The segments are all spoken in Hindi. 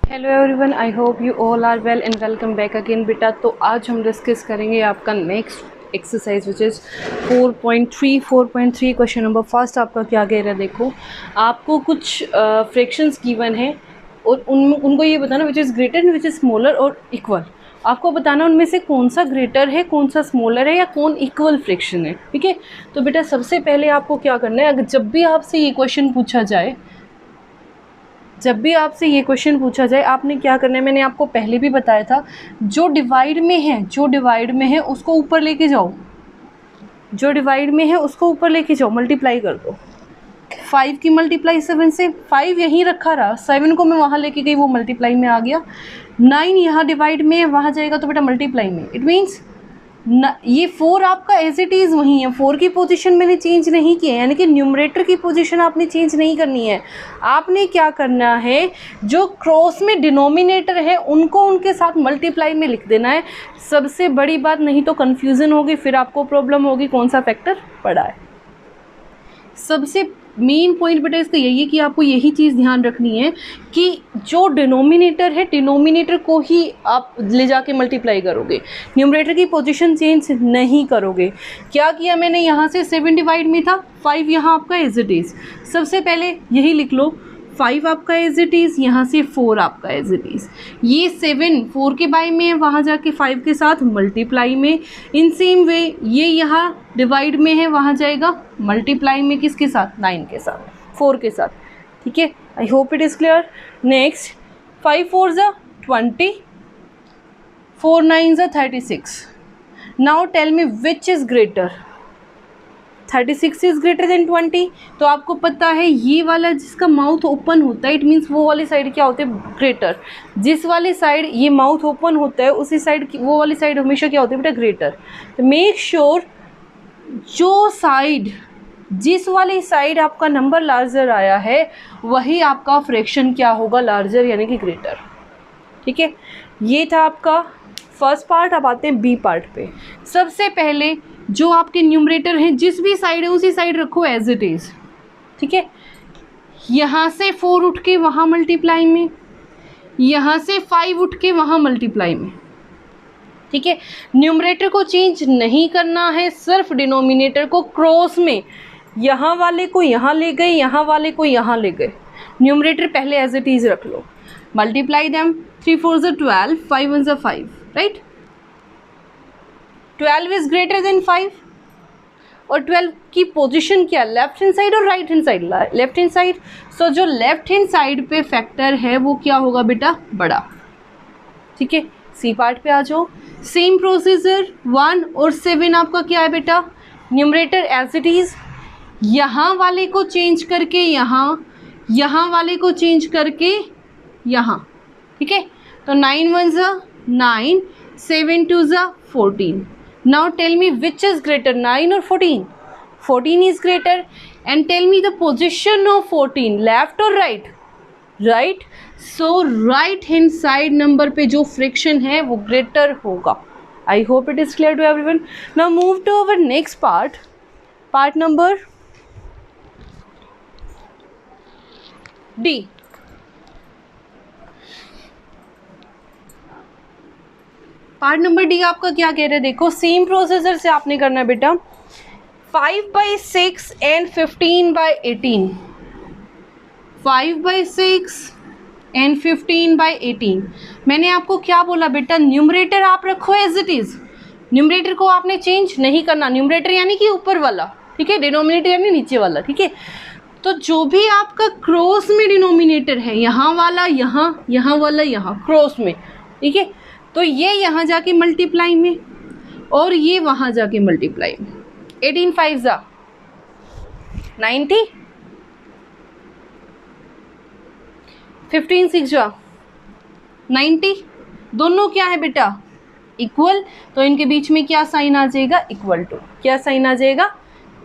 Hello everyone, I hope you all are well and welcome back again बेटा। तो आज हम डिस्कस करेंगे आपका next exercise which is 4.3 question number first. आपका क्या कह रहा है, देखो आपको कुछ फ्रैक्शंस गिवन है और उनको ये बताना विच is greater and which is smaller और इक्वल। आपको बताना उनमें से कौन सा ग्रेटर है, कौन सा स्मॉलर है या कौन इक्वल फ्रैक्शन है। ठीक है, तो बेटा सबसे पहले आपको क्या करना है, अगर जब भी आपसे ये क्वेश्चन पूछा जाए आपने क्या करना है, मैंने आपको पहले भी बताया था, जो डिवाइड में है उसको ऊपर लेके जाओ, मल्टीप्लाई कर दो। 5 की मल्टीप्लाई 7 से, 5 यहीं रखा रहा, 7 को मैं वहाँ लेके गई, वो मल्टीप्लाई में आ गया। 9 यहाँ डिवाइड में है, वहाँ जाएगा तो बेटा मल्टीप्लाई में। इट मीन्स ये 4 आपका एज इट इज़ वही है, 4 की पोजीशन मैंने चेंज नहीं की है, यानी कि न्यूमरेटर की पोजीशन आपने चेंज नहीं करनी है। आपने क्या करना है, जो क्रॉस में डिनोमिनेटर है उनको उनके साथ मल्टीप्लाई में लिख देना है। सबसे बड़ी बात, नहीं तो कन्फ्यूज़न होगी, फिर आपको प्रॉब्लम होगी कौन सा फैक्टर पड़ा है। सबसे मेन पॉइंट बेटा इसका यही है कि आपको यही चीज़ ध्यान रखनी है कि जो डिनोमिनेटर है, डिनोमिनेटर को ही आप ले जाके मल्टीप्लाई करोगे, न्यूमरेटर की पोजीशन चेंज नहीं करोगे। क्या किया मैंने, यहाँ से 7 डिवाइड में था, 5 यहाँ आपका एज इट इज़। सबसे पहले यही लिख लो, 5 आपका एज इट इज़, यहाँ से 4 आपका एज इट इज़। ये 7 4 के बाई में है, वहाँ जाके 5 के साथ मल्टीप्लाई में। इन सेम वे ये यहाँ डिवाइड में है, वहाँ जाएगा मल्टीप्लाई में, किसके साथ, 9 के साथ, 4 के साथ। ठीक है, I hope it is clear. Next, 5 4 ज़ा 20, 4 9 ज़ा 36। Now tell me which is greater. 36 is greater than 20। तो आपको पता है ये वाला जिसका माउथ ओपन होता है, इट मीन्स वो वाली साइड क्या होती है, ग्रेटर। जिस वाली साइड ये माउथ ओपन होता है उसी साइड की, वो वाली साइड हमेशा क्या होती है बेटा, ग्रेटर। तो मेक श्योर जिस वाली साइड आपका नंबर लार्जर आया है वही आपका फ्रैक्शन क्या होगा, लार्जर यानी कि ग्रेटर। ठीक है, ये था आपका फर्स्ट पार्ट। अब आते हैं बी पार्ट पे। सबसे पहले जो आपके न्यूमरेटर हैं, जिस भी साइड है उसी साइड रखो एज इट इज़। ठीक है, यहाँ से 4 उठ के वहाँ मल्टीप्लाई में, यहाँ से 5 उठ के वहाँ मल्टीप्लाई में। ठीक है, न्यूमरेटर को चेंज नहीं करना है, सिर्फ डिनोमिनेटर को क्रॉस में, यहाँ वाले को यहाँ ले गए, यहाँ वाले को यहाँ ले गए। न्यूमरेटर पहले एज इट इज़ रख लो, मल्टीप्लाई देम। 3 4 ज़ा 12, 5 1 ज़ा 5, राइट। 12 इज ग्रेटर देन 5 और 12 की पोजीशन क्या, लेफ्ट हैंड साइड और right hand side, left hand side. So जो लेफ्ट हैंड साइड पे फैक्टर है वो क्या होगा बेटा, बड़ा। ठीक है, सी पार्ट पे आ जाओ। सेम प्रोसीजर, 1 और 7 आपका क्या है बेटा, न्यूमरेटर एज इट इज़, यहाँ वाले को चेंज करके यहाँ, यहाँ वाले को चेंज करके यहाँ। ठीक है, तो 9 1 ज़ा 9, 7 2 ज़ा 14। Now tell me which is greater, 9 or 14? 14 is greater. And tell me the position of 14, left or right? Right. So right hand side number पे जो फ्रिक्शन है वो greater होगा। I hope it is clear to everyone. Now move to our next part. Part number D. Part number D आपका क्या कह रहे हैं, देखो सेम प्रोसेसर से आपने करना है बेटा। 5/6 एंड 15/18, 5/6 एंड 15/18। मैंने आपको क्या बोला बेटा, न्यूमरेटर आप रखो एज इट इज़, न्यूमरेटर को आपने चेंज नहीं करना। न्यूमरेटर यानी कि ऊपर वाला, ठीक है, डिनोमिनेटर यानी नीचे वाला। ठीक है, तो जो भी आपका क्रॉस में डिनोमिनेटर है, यहाँ वाला यहाँ, यहाँ वाला यहाँ, क्रॉस में, ठीक है, तो ये यहाँ जाके मल्टीप्लाई में और ये वहाँ जाके मल्टीप्लाई में। 18 5 ज़ा 90, 15 6 ज़ा 90। दोनों क्या है बेटा, इक्वल। तो इनके बीच में क्या साइन आ जाएगा, इक्वल टू। क्या साइन आ जाएगा,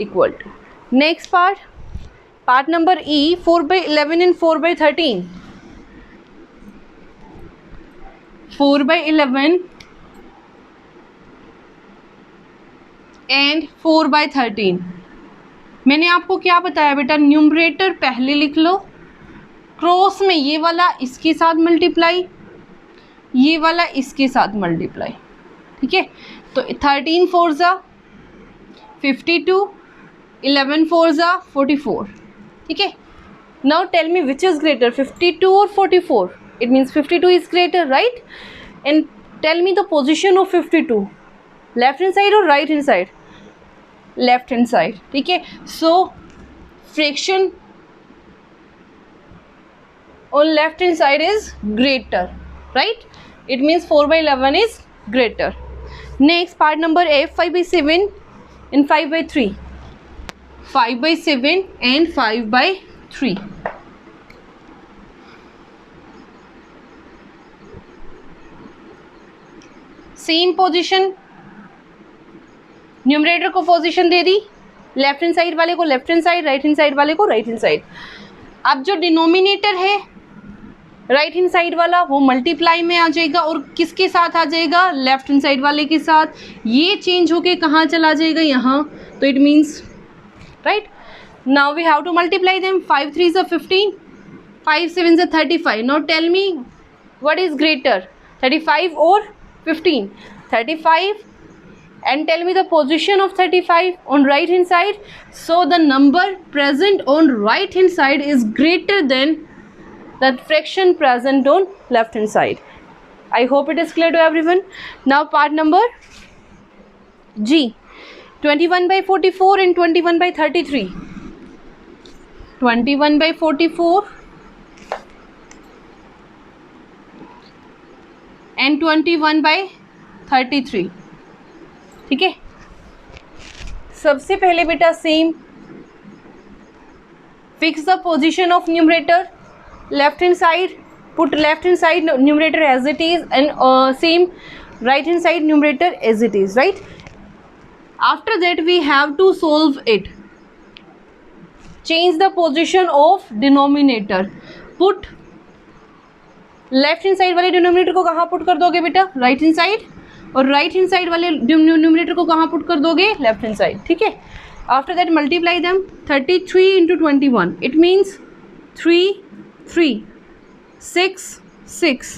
equal to. Next part number E, 4/11 and 4/13। 4/11 and 4/13। मैंने आपको क्या बताया बेटा, न्यूमरेटर पहले लिख लो, क्रॉस में ये वाला इसके साथ मल्टीप्लाई, ये वाला इसके साथ मल्टीप्लाई, ठीक है। तो 13 4 ज़ा 52, 11 4 ज़ा 44, ठीक है। Now tell me which is greater, 52 और 44? It means 52 is greater, right? And tell me the position of 52, left hand side और right hand side? Left hand side, ठीक है। So fraction on left hand side is greater, right? It means 4/11 is greater. Next part number F, 5/7 and 5/3. 5/7 and 5/3. Same position, numerator को पोजीशन दे दी, लेफ्ट हैंड साइड वाले को left hand side, right hand side वाले को राइट हैंड साइड। अब जो डिनोमिनेटर है राइट हैंड साइड वाला वो मल्टीप्लाई में आ जाएगा और किसके साथ आ जाएगा? लेफ्ट हैंड साइड वाले के साथ। ये चेंज होके कहाँ चला जाएगा? यहाँ। तो it means right, now we have to multiply them. 5 3 ज़ा 15, 5 7 ज़ा 35। Now tell me what is greater, 35 और 15? 35, and tell me the position of 35 on right hand side. So the number present on right hand side is greater than the fraction present on left hand side. I hope it is clear to everyone. Now part number G, 21/44 and 21/33. 21/44 and 21/33, ठीक है। सबसे पहले बेटा same, fix the position of numerator, left hand side, put left hand side numerator as it is and same right hand side numerator as it is, right? After that we have to solve it. Change the position of denominator, put left hand side वाले डिनोमिनेटर को कहाँ पुट कर दोगे बेटा? Right hand side. और राइट हैंड साइड वाले न्यूमरेटर को कहाँ पुट कर दोगे? लेफ्ट हैंड साइड, ठीक है। After that multiply them, 33 into 21, it means 3 3 6 6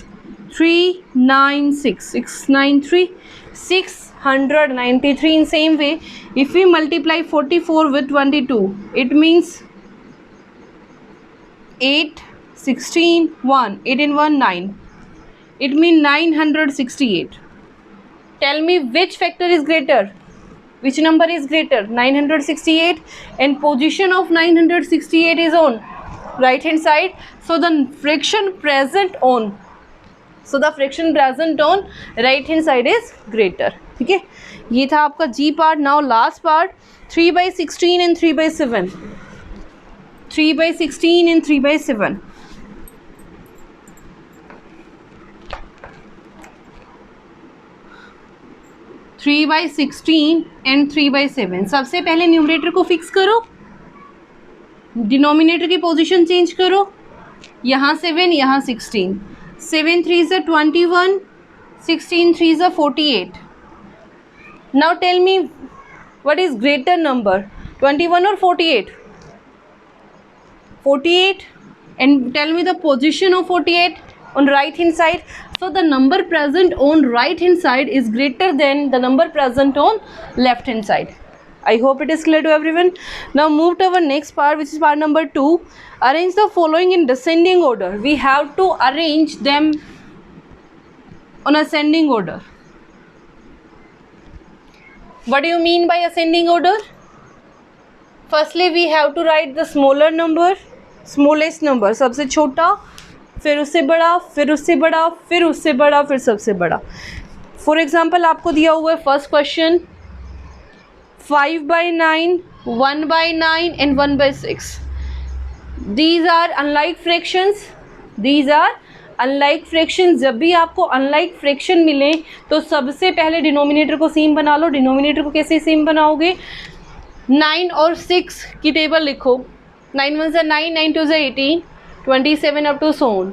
3 9 6 6 9 3 693. In same way, if we multiply 44 with 22, it means 8 16 1, 8 and 1 9, it means 968. Tell me which factor is greater, which number is greater? 968, and position of 968 is on right hand side. So the fraction present on right hand side is greater, ठीक है। ये था आपका G part. Now last part, 3/16 and 3/7. 3/16 and 3/7. 3/16 and 3/7। सबसे पहले न्यूमरेटर को फिक्स करो, डिनोमिनेटर की पोजीशन चेंज करो, यहाँ 7 यहाँ 16, 7 3 ज़ा 21, 16 3 ज़ा 48। Now tell me what is greater number, 21 और 48? 48, and tell me the position of 48 on right hand side. So the number present on right hand side is greater than the number present on left hand side. I hope it is clear to everyone. Now move to our next part, which is part number 2. Arrange the following in descending order. We have to arrange them on ascending order. What do you mean by ascending order? Firstly we have to write the smaller number, smallest number, सबसे छोटा, फिर उससे बड़ा, फिर उससे बड़ा, फिर उससे बड़ा, फिर सबसे बड़ा। फॉर एग्जाम्पल आपको दिया हुआ है first question, 5/9, 1/9 and 1/6. These are unlike fractions. These are unlike fractions. जब भी आपको unlike fraction मिले तो सबसे पहले डिनोमिनेटर को सेम बना लो। डिनोमिनेटर को कैसे सेम बनाओगे? 9 और 6 की टेबल लिखो। 9 1 ज़ा 9, 9 2 ज़ा 18, 27 up to so on,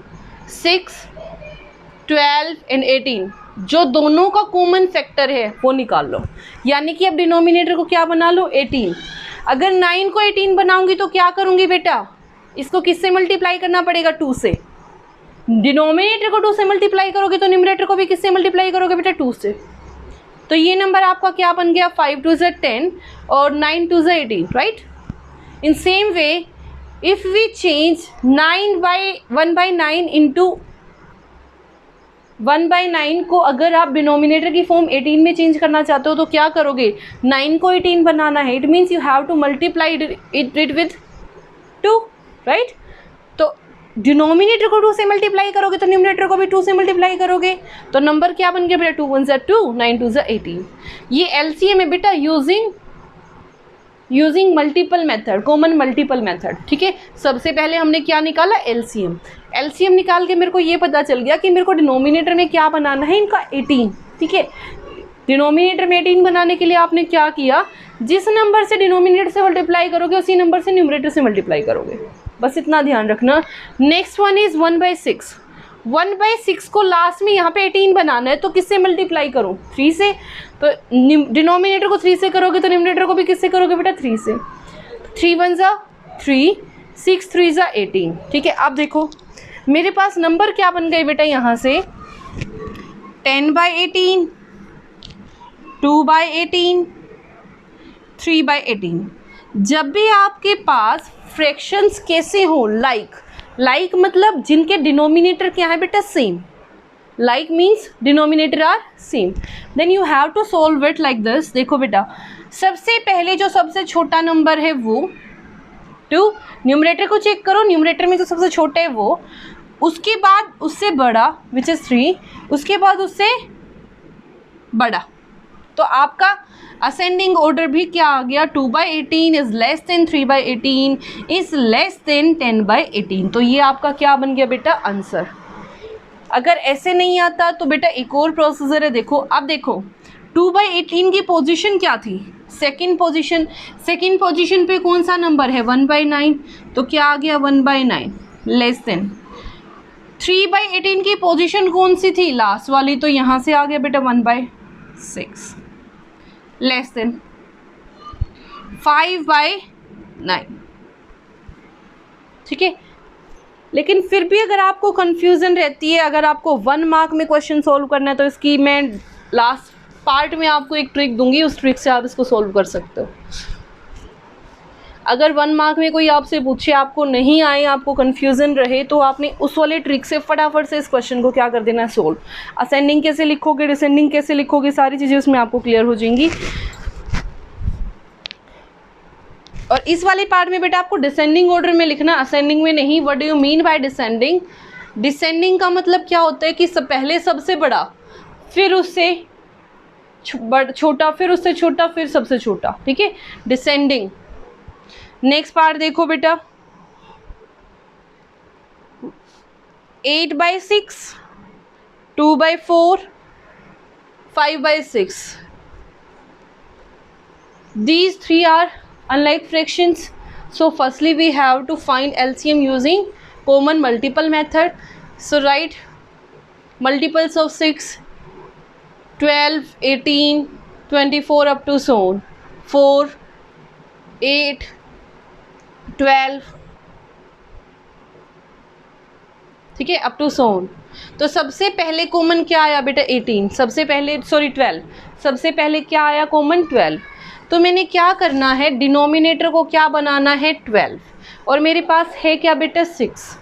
6 12 and 18। जो दोनों का कॉमन फैक्टर है वो निकाल लो, यानी कि अब डिनोमिनेटर को क्या बना लो? 18। अगर 9 को 18 बनाऊंगी तो क्या करूंगी बेटा? इसको किससे मल्टीप्लाई करना पड़ेगा? 2 से। डिनोमिनेटर को 2 से मल्टीप्लाई करोगे तो न्यूमरेटर को भी किससे मल्टीप्लाई करोगे बेटा? 2 से। तो ये नंबर आपका क्या बन गया? 5 2 ज़ा 10 और 9 2 ज़ा 18, right? In same way if we change 1/9 into 1/9 को अगर आप डिनोमिनेटर की फॉर्म 18 में चेंज करना चाहते हो तो क्या करोगे? 9 को 18 बनाना है। It means you have to multiply it with 2, right? तो डिनोमिनेटर को 2 से मल्टीप्लाई करोगे तो न्यूमरेटर को भी 2 से मल्टीप्लाई करोगे, तो नंबर क्या बन गया बेटा? 2 1 ज़ा 2, 9 2 ज़ा 18। ये एलसीएम है बेटा using multiple method, common multiple method, ठीक है। सबसे पहले हमने क्या निकाला? एलसीएम। एलसीएम निकाल के मेरे को ये पता चल गया कि मेरे को डिनोमिनेटर में क्या बनाना है? इनका 18, ठीक है। डिनोमिनेटर में 18 बनाने के लिए आपने क्या किया? जिस नंबर से डिनोमिनेटर से मल्टीप्लाई करोगे उसी नंबर से न्यूमरेटर से मल्टीप्लाई करोगे, बस इतना ध्यान रखना। Next one is 1/6। 1/6 को लास्ट में यहाँ पे 18 बनाना है तो किससे मल्टीप्लाई करूँ? 3 से। तो डिनोमिनेटर को 3 से करोगे तो न्यूमरेटर को भी किससे करोगे बेटा? 3 से। 3 1 ज़ा 3, 6 3 ज़ा 18, ठीक है। अब देखो मेरे पास नंबर क्या बन गए बेटा? यहाँ से 10/18, 2/18, 3/18। जब भी आपके पास फ्रैक्शंस कैसे हो, लाइक मतलब जिनके डिनोमिनेटर क्या है बेटा? Same. Like means denominator are same, then you have to solve it like this. देखो बेटा, सबसे पहले जो सबसे छोटा नंबर है वो 2, न्यूमरेटर को चेक करो, न्यूमरेटर में जो सबसे छोटा है वो, उसके बाद उससे बड़ा विच इज़ 3, उसके बाद उससे बड़ा। तो आपका असेंडिंग ऑर्डर भी क्या आ गया? 2/18 is less than 3/18 is less than 10/18। तो ये आपका क्या बन गया बेटा? आंसर। अगर ऐसे नहीं आता तो बेटा एक और प्रोसीजर है। देखो अब देखो 2/18 की पोजीशन क्या थी? Second position. सेकंड पोजीशन पे कौन सा नंबर है? 1/9, तो क्या आ गया? 1/9 लेस देन। 3/18 की पोजीशन कौन सी थी? लास्ट वाली, तो यहाँ से आ गया बेटा 1/6 लेस देन 5/9, ठीक है। लेकिन फिर भी अगर आपको कंफ्यूजन रहती है, अगर आपको 1 मार्क में क्वेश्चन सॉल्व करना है तो इसकी मैं लास्ट पार्ट में आपको एक ट्रिक दूंगी, उस ट्रिक से आप इसको सॉल्व कर सकते हो। अगर 1 मार्क में कोई आपसे पूछे, आपको नहीं आए, आपको कंफ्यूजन रहे, तो आपने उस वाले ट्रिक से फटाफट से इस क्वेश्चन को क्या कर देना है? सॉल्व। असेंडिंग कैसे लिखोगे, डिसेंडिंग कैसे लिखोगे, सारी चीज़ें उसमें आपको क्लियर हो जाएंगी। और इस वाले पार्ट में बेटा आपको डिसेंडिंग ऑर्डर में लिखना, असेंडिंग में नहीं। What do you mean by descending? Descending का मतलब क्या होता है कि पहले सबसे बड़ा, फिर उससे छोटा, फिर उससे छोटा, फिर सबसे छोटा, ठीक है, डिसेंडिंग। नेक्स्ट पार्ट देखो बेटा, 8/6, 2/4, 5/6. These three are unlike fractions. So firstly we have to find LCM using common multiple method. So write multiples of 6, 12, 18, 24 up to so on. 4, 8, 12, ठीक है, अप टू सो ऑन। तो सबसे पहले कॉमन क्या आया बेटा? 18। सबसे पहले 12। सबसे पहले क्या आया कॉमन? 12। तो मैंने क्या करना है? डिनोमिनेटर को क्या बनाना है? 12। और मेरे पास है क्या बेटा? 6।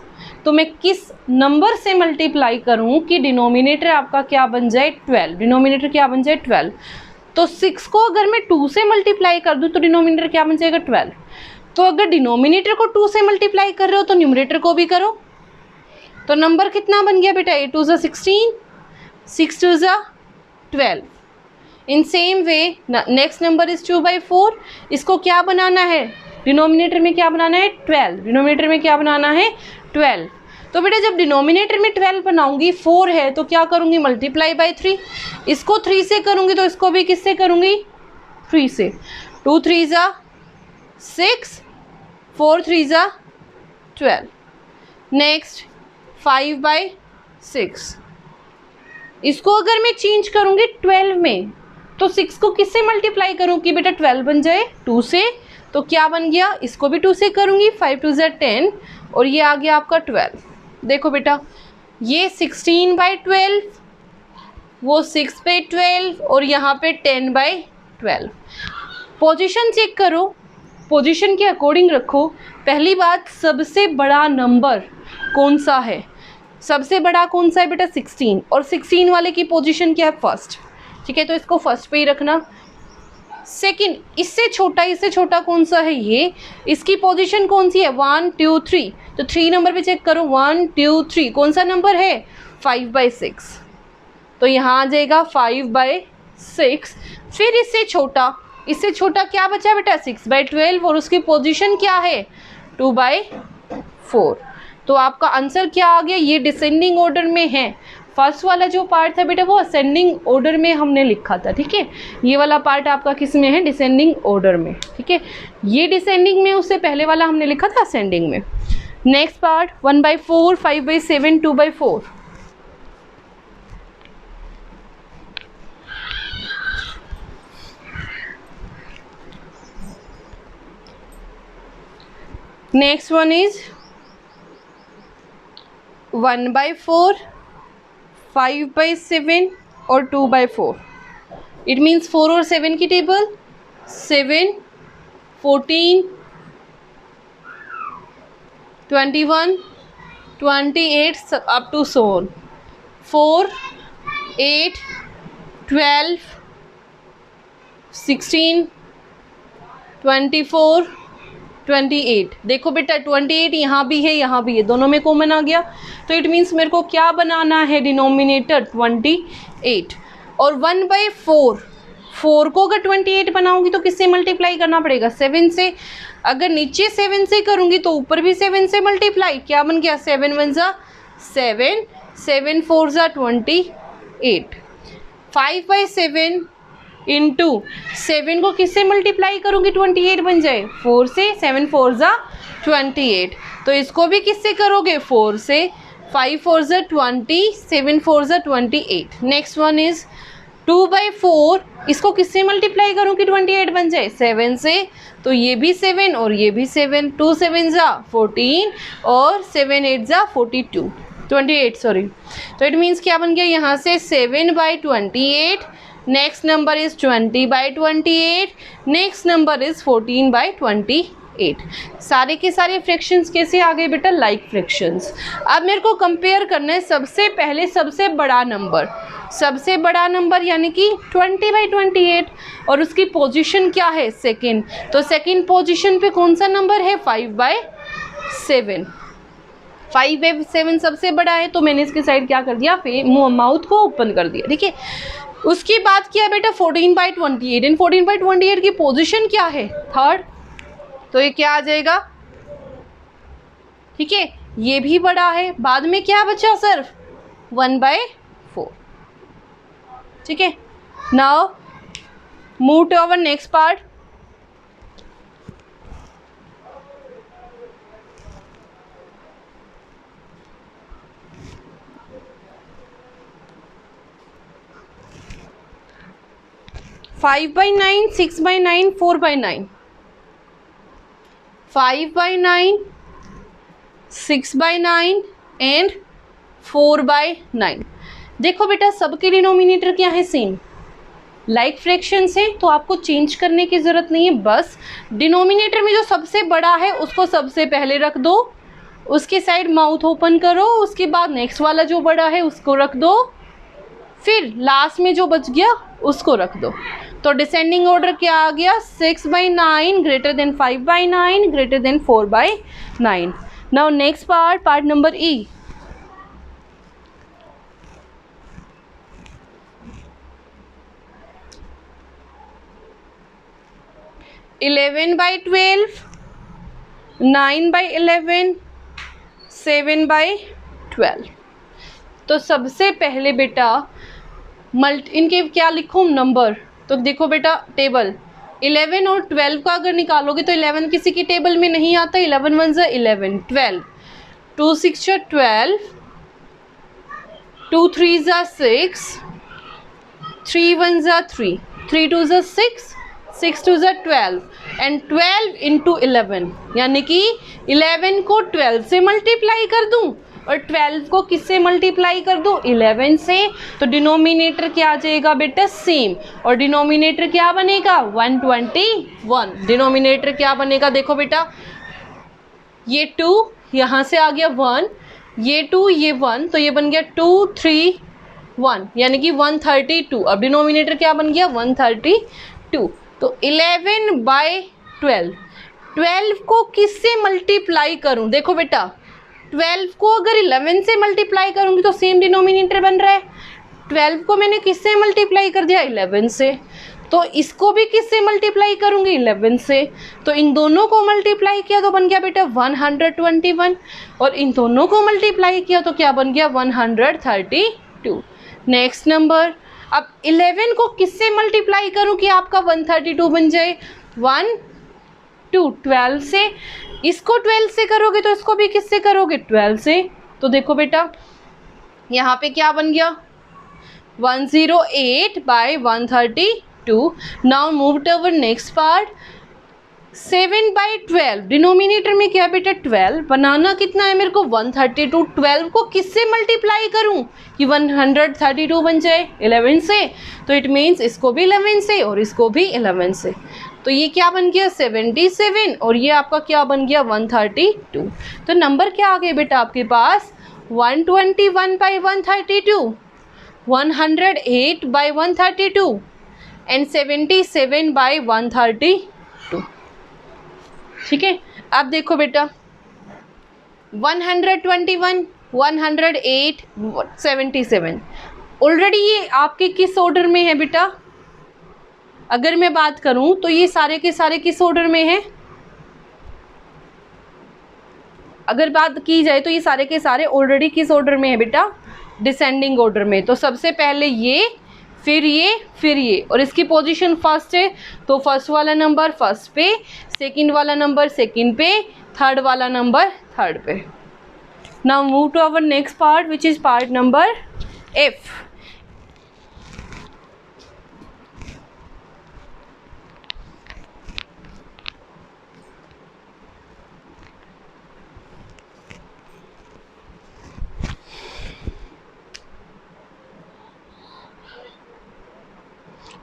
तो मैं किस नंबर से मल्टीप्लाई करूं कि डिनोमिनेटर आपका क्या बन जाए? 12। डिनोमिनेटर क्या बन जाए? 12। तो 6 को अगर मैं 2 से मल्टीप्लाई कर दूं तो डिनोमिनेटर क्या बन जाएगा? 12। तो अगर डिनोमिनेटर को 2 से मल्टीप्लाई कर रहे हो तो न्यूमरेटर को भी करो। तो नंबर कितना बन गया बेटा? 8 2 ज़ा 16, 6 2 ज़ा 12। इन same way next number is 2/4। इसको क्या बनाना है? डिनोमिनेटर में क्या बनाना है? 12। डिनोमिनेटर में क्या बनाना है? 12। तो बेटा जब डिनोमिनेटर में 12 बनाऊंगी, 4 है तो क्या करूंगी? Multiply by 3। इसको 3 से करूंगी तो इसको भी किससे करूंगी? 3 से। 2 3 ज़ा 6, 4 3 ज़ा 12। नेक्स्ट 5/6। इसको अगर मैं चेंज करूंगी 12 में तो 6 को किससे मल्टीप्लाई करूं कि बेटा 12 बन जाए? 2 से। तो क्या बन गया? इसको भी 2 से करूंगी। 5 2 ज़ा 10, और ये आ गया आपका 12। देखो बेटा ये 16/12, वो 6/12 और यहाँ पे 10/12। पोजीशन चेक करो, पोजीशन के अकॉर्डिंग रखो। पहली बात, सबसे बड़ा नंबर कौन सा है? सबसे बड़ा कौन सा है बेटा? 16, और 16 वाले की पोजीशन क्या है? फर्स्ट। ठीक है, तो इसको फर्स्ट पे ही रखना। सेकंड, इससे छोटा कौन सा है? ये, इसकी पोजीशन कौन सी है? 1 2 3, तो 3 नंबर पे चेक करो। 1 2 3 कौन सा नंबर है? 5/6, तो यहाँ आ जाएगा 5/6। फिर इससे छोटा क्या बचा बेटा? 6/12, और उसकी पोजीशन क्या है? 2/4। तो आपका आंसर क्या आ गया? ये डिसेंडिंग ऑर्डर में है। फर्स्ट वाला जो पार्ट था बेटा वो असेंडिंग ऑर्डर में हमने लिखा था। ठीक है, ये वाला पार्ट आपका किस में है? डिसेंडिंग ऑर्डर में। ठीक है, ये डिसेंडिंग में, उससे पहले वाला हमने लिखा था असेंडिंग में। Next part 1/4, 5/7, 2/4। Next one is 1/4, 5/7 और 2/4। इट मीन्स 4 और 7 की table, 7, 14, 21, 28 up to so on, 4, 8, 12, 16, 24, 28। देखो बेटा 28 यहाँ भी है, यहाँ भी है, दोनों में कॉमन आ गया। तो इट मीन्स मेरे को क्या बनाना है? डिनोमिनेटर 28। और 1/4, 4 को अगर 28 बनाऊंगी तो किससे मल्टीप्लाई करना पड़ेगा? 7 से। अगर नीचे 7 से करूंगी तो ऊपर भी 7 से मल्टीप्लाई। क्या बन गया? 7 1 जा 7, 7 4 जा 28। 5/7 इंटू 7 को किससे मल्टीप्लाई करूंगी? 28 बन जाए। 4 से, 7 4 जा 28। तो इसको भी किससे करोगे? 4 से। 5 4 जा 20, 7 4 जा 28। नेक्स्ट वन इज 2/4, इसको किससे मल्टीप्लाई करूंगी? 28 बन जाए। 7 से, तो ये भी 7 और ये भी 7, 2 7 जा 14 और 7 8 जा 28 सॉरी। तो इट मीन्स क्या बन गया यहाँ से? 7/28। Next number is 20/28। Next number is 14/28। सारे के सारे फ्रैक्शंस कैसे आ गए बेटा? Like fractions. अब मेरे को कंपेयर करना है सबसे पहले सबसे बड़ा नंबर यानी कि 20/28, और उसकी पोजीशन क्या है? सेकंड। तो सेकंड पोजीशन पे कौन सा नंबर है? 5/7। 5/7 सबसे बड़ा है, तो मैंने इसके साइड क्या कर दिया? माउथ को ओपन कर दिया। ठीक है, उसकी बात किया बेटा 14/28। इन 14/28 की पोजीशन क्या है? थर्ड। तो ये क्या आ जाएगा? ठीक है, ये भी बड़ा है। बाद में क्या बचा? सिर्फ 1/4। ठीक है, now move to our next part. Five by nine, 6/9, 4/9। 5/9, 6/9 and 4/9। देखो बेटा सबके डिनोमिनेटर क्या है? सेम। लाइक फ्रैक्शंस हैं तो आपको चेंज करने की ज़रूरत नहीं है। बस डिनोमिनेटर में जो सबसे बड़ा है उसको सबसे पहले रख दो, उसके साइड माउथ ओपन करो, उसके बाद नेक्स्ट वाला जो बड़ा है उसको रख दो, फिर लास्ट में जो बच गया उसको रख दो। तो डिसेंडिंग ऑर्डर क्या आ गया? 6/9 greater than 5/9 greater than 4/9। Now next part number E. Eleven by 12, 9/11, 7/12। तो सबसे पहले बेटा इनके क्या लिखूँ? नंबर। तो देखो बेटा टेबल 11 और 12 का अगर निकालोगे तो 11 किसी की टेबल में नहीं आता। 11 1 जा 11, 12, 2 6 जा 12, 2 3 जा 6, 3 1 जा 3, 3 2 जा 6, 6 टू ज़ा 12 एंड 12 इंटू 11, यानी कि 11 को 12 से मल्टीप्लाई कर दूं और 12 को किससे मल्टीप्लाई कर दूं, 11 से। तो डिनोमिनेटर क्या आ जाएगा बेटा, सेम, और डिनोमिनेटर क्या बनेगा, 121। डिनोमिनेटर क्या बनेगा, देखो बेटा, ये 2 यहाँ से आ गया 1, ये 2 ये 1, तो ये बन गया 2 3 1, यानी कि 132। अब डिनोमिनेटर क्या बन गया, 132। तो 11/12, 12 को किससे मल्टीप्लाई करूं, देखो बेटा 12 को अगर 11 से मल्टीप्लाई करूंगी तो सेम डिनोमिनेटर बन रहा है। 12 को मैंने किससे मल्टीप्लाई कर दिया, 11 से, तो इसको भी किससे मल्टीप्लाई करूंगी, 11 से। तो इन दोनों को मल्टीप्लाई किया तो बन गया बेटा 121, और इन दोनों को मल्टीप्लाई किया तो क्या बन गया, 132। नेक्स्ट नंबर, अब 11 को किससे मल्टीप्लाई करूं कि आपका 132 बन जाए, 1 2 12 से, इसको 12 से करोगे तो इसको भी किससे करोगे, 12 से। तो देखो बेटा यहाँ पे क्या बन गया, 108/132। Now move to our next part, 7/12, denominator में क्या बेटा 12, बनाना कितना है मेरे को 132, 12 को किससे मल्टीप्लाई करूं कि 132 बन जाए, 11 से। तो इट मीन्स इसको भी 11 से और इसको भी 11 से, तो ये क्या बन गया 77, और ये आपका क्या बन गया 132। तो नंबर क्या आ गए बेटा आपके पास, 121/132, 108/132 एंड 77/132। ठीक है, अब देखो बेटा 121, 108, 77 ऑलरेडी ये आपके किस ऑर्डर में है बेटा, अगर मैं बात करूं तो ये सारे के सारे किस ऑर्डर में है, अगर बात की जाए तो ये सारे के सारे ऑलरेडी किस ऑर्डर में है बेटा, डिसेंडिंग ऑर्डर में। तो सबसे पहले ये, फिर ये, फिर ये, और इसकी पोजीशन फर्स्ट है तो फर्स्ट वाला नंबर फर्स्ट पे, सेकंड वाला नंबर सेकंड पे, थर्ड वाला नंबर थर्ड पे। Now move to our next part which is part number F.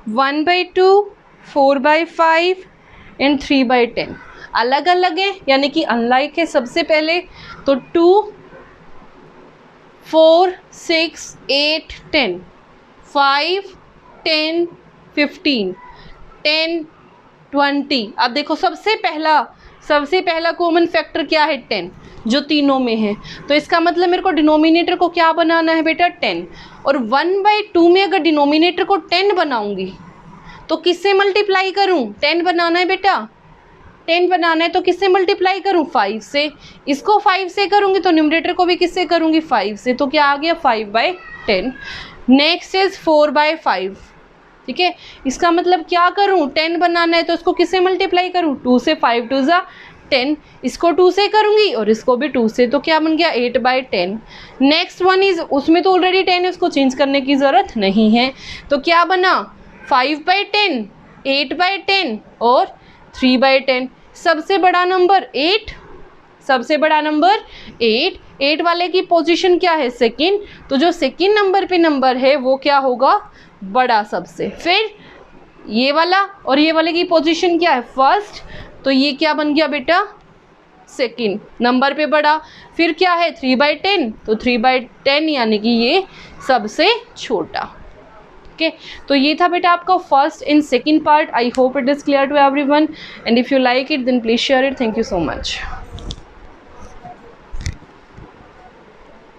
One by two, 4/5 and 3/10 अलग अलग है, यानी कि अनलाइक है। सबसे पहले तो 2 4 6 8 10, 5 10 15 10 20। अब देखो सबसे पहला कॉमन फैक्टर क्या है, 10, जो तीनों में है। तो इसका मतलब मेरे को डिनोमिनेटर को क्या बनाना है बेटा, 10। और 1/2 में अगर डिनोमिनेटर को 10 बनाऊंगी तो किससे मल्टीप्लाई करूं, 10 बनाना है बेटा, 10 बनाना है तो किससे मल्टीप्लाई करूं, 5 से। इसको 5 से करूंगी तो न्यूमरेटर को भी किससे करूंगी, 5 से। तो क्या आ गया 5/10। Next is 4/5। ठीक है, इसका मतलब क्या करूं, 10 बनाना है तो इसको किससे मल्टीप्लाई करूं, 2 से। 5 2 ज़ा 10, इसको 2 से करूंगी और इसको भी 2 से, तो क्या बन गया 8/10। नेक्स्ट वन इज, उसमें तो ऑलरेडी 10 है, उसको चेंज करने की ज़रूरत नहीं है। तो क्या बना 5/10, 8/10 और 3/10। सबसे बड़ा नंबर 8, सबसे बड़ा नंबर 8 वाले की पोजीशन क्या है, सेकंड। तो जो सेकंड नंबर पे नंबर है वो क्या होगा, बड़ा सबसे। फिर ये वाला और ये वाले की पोजीशन क्या है, फर्स्ट। तो ये क्या बन गया बेटा, सेकंड नंबर पे बड़ा। फिर क्या है 3/10, तो 3/10 यानी कि ये सबसे छोटा। ओके, तो ये था बेटा आपका first and second part. I hope it is clear to everyone, and if you like it then please share it. Thank you so much.